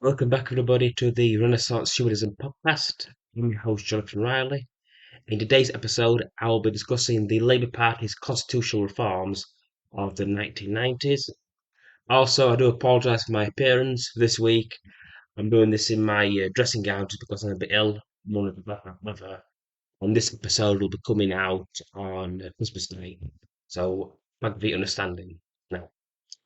Welcome back, everybody, to the Renaissance Humanism podcast. I'm your host, Jonathan Riley. In today's episode, I will be discussing the Labour Party's constitutional reforms of the 1990s. Also, I do apologise for my appearance this week. I'm doing this in my dressing gown just because I'm a bit ill, under the weather. And this episode will be coming out on Christmas Day. So, thank you for your understanding. Now,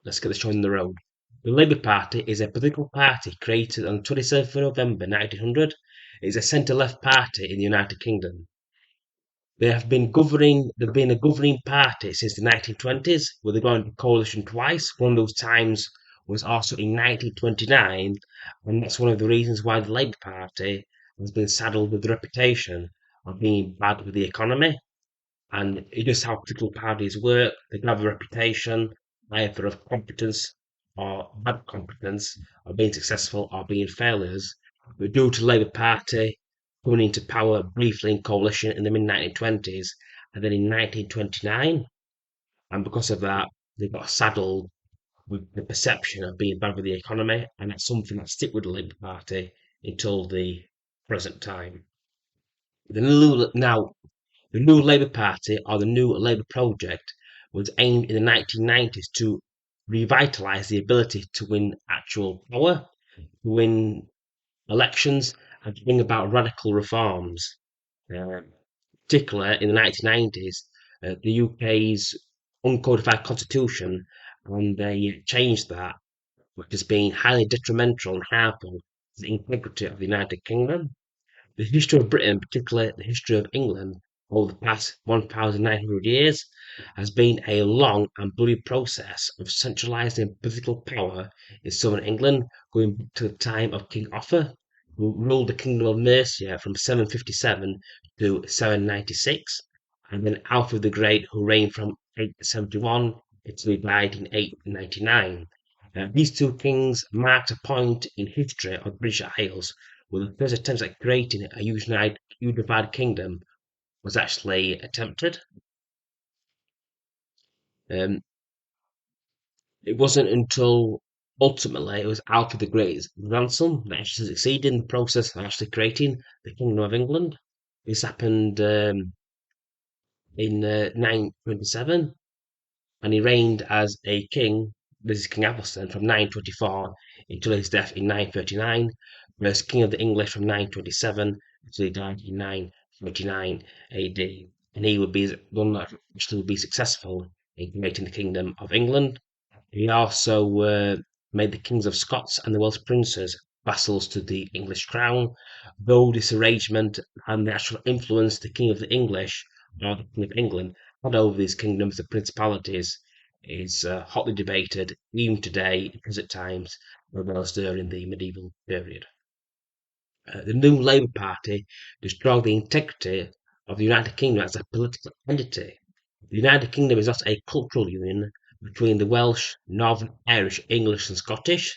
let's get the show on the road. The Labour Party is a political party created on 27th of November 1900. It is a centre-left party in the United Kingdom. They've been a governing party since the 1920s, where they've gone into coalition twice. One of those times was also in 1929, and that's one of the reasons why the Labour Party has been saddled with the reputation of being bad with the economy. And it's just how political parties work. They can have a reputation either of competence or bad competence, or being successful or being failures. But due to the Labour Party coming into power briefly in coalition in the mid 1920s and then in 1929, and because of that, they got saddled with the perception of being bad with the economy, and that's something that stick with the Labour Party until the present time. The new Labour Party, or the New Labour Project, was aimed in the 1990s to revitalise the ability to win actual power, to win elections, and to bring about radical reforms. Particularly in the 1990s, the UK's uncodified constitution, and they changed that, which has been highly detrimental and harmful to the integrity of the United Kingdom. The history of Britain, particularly the history of England, over the past 1,900 years, has been a long and bloody process of centralising political power in southern England, going back to the time of King Offa, who ruled the Kingdom of Mercia from 757 to 796, and then Alfred the Great, who reigned from 871 until he died in 899. These two kings marked a point in history of the British Isles where the first attempts at creating a unified kingdom was actually attempted. Um, it wasn't until ultimately it was Alfred the Great's grandson that actually succeeded in the process of actually creating the Kingdom of England. This happened in 927, and he reigned as a king. This is King Athelstan from 924 until his death in 939, whereas King of the English from 927 until he died in 939 AD. And he would be one that actually would be successful in creating the Kingdom of England. He also made the kings of Scots and the Welsh princes vassals to the English crown, though this arrangement and the actual influence the King of the English or the King of England had over these kingdoms and principalities is hotly debated even today in present times, as well as during the medieval period. The new Labour Party destroyed the integrity of the United Kingdom as a political entity. The United Kingdom is not a cultural union between the Welsh, Northern Irish, English, and Scottish.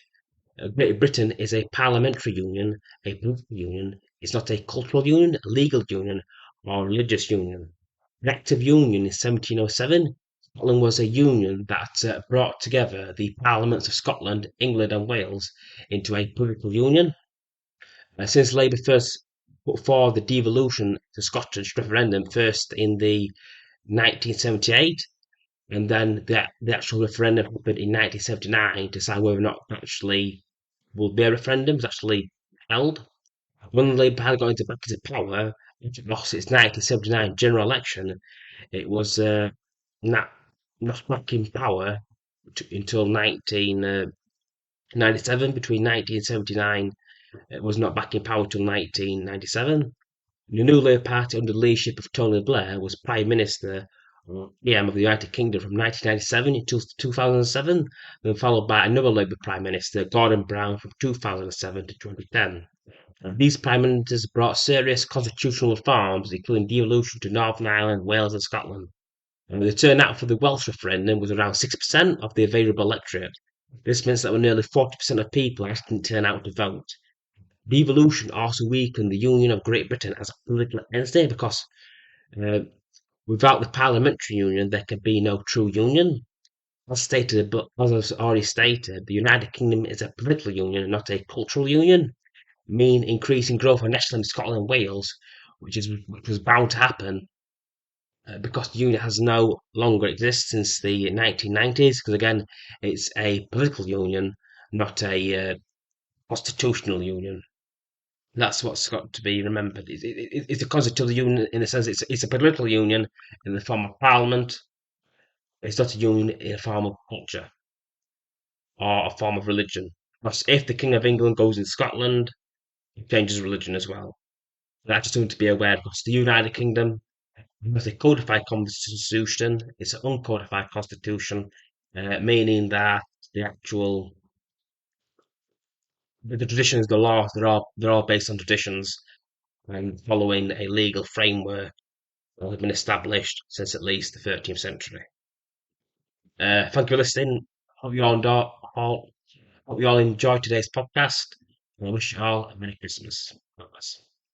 Great Britain is a parliamentary union, a political union. It's not a cultural union, a legal union, or a religious union. The Act of Union in 1707, Scotland was a union that brought together the parliaments of Scotland, England, and Wales into a political union. Since Labour first put forward the devolution to Scottish referendum, first in the 1978, and then the actual referendum happened in 1979 to decide whether or not actually will be a referendum was actually held. When Labour had got back into power, after it lost its 1979 general election, it was not back in power until 1997. Between 1979, it was not back in power until 1997. The new Labour Party under the leadership of Tony Blair was Prime Minister or PM of the United Kingdom from 1997 until 2007, then followed by another Labour Prime Minister, Gordon Brown, from 2007 to 2010. These Prime Ministers brought serious constitutional reforms, including devolution to Northern Ireland, Wales, and Scotland. The turnout for the Welsh referendum was around 6% of the available electorate. This means that nearly 40% of people actually didn't turn out to vote. Devolution also weakened the Union of Great Britain as a political entity because uh, without the parliamentary union, there can be no true union. As I've already stated, the United Kingdom is a political union, not a cultural union, mean increasing growth of nationalism in Scotland and Wales, which was bound to happen because the union has no longer existed since the 1990s. Because again, it's a political union, not a constitutional union. That's what's got to be remembered. It's a constitutional union in the sense it's a political union in the form of parliament. It's not a union in a form of culture or a form of religion. Because if the King of England goes in Scotland, it changes religion as well. That's just something to be aware of. Because the United Kingdom has a codified constitution. It's an uncodified constitution, meaning that the actual the traditions, the laws, they're all based on traditions and following a legal framework that has been established since at least the 13th century. Thank you for listening. Hope you all enjoyed today's podcast. And I wish you all a Merry Christmas. God bless.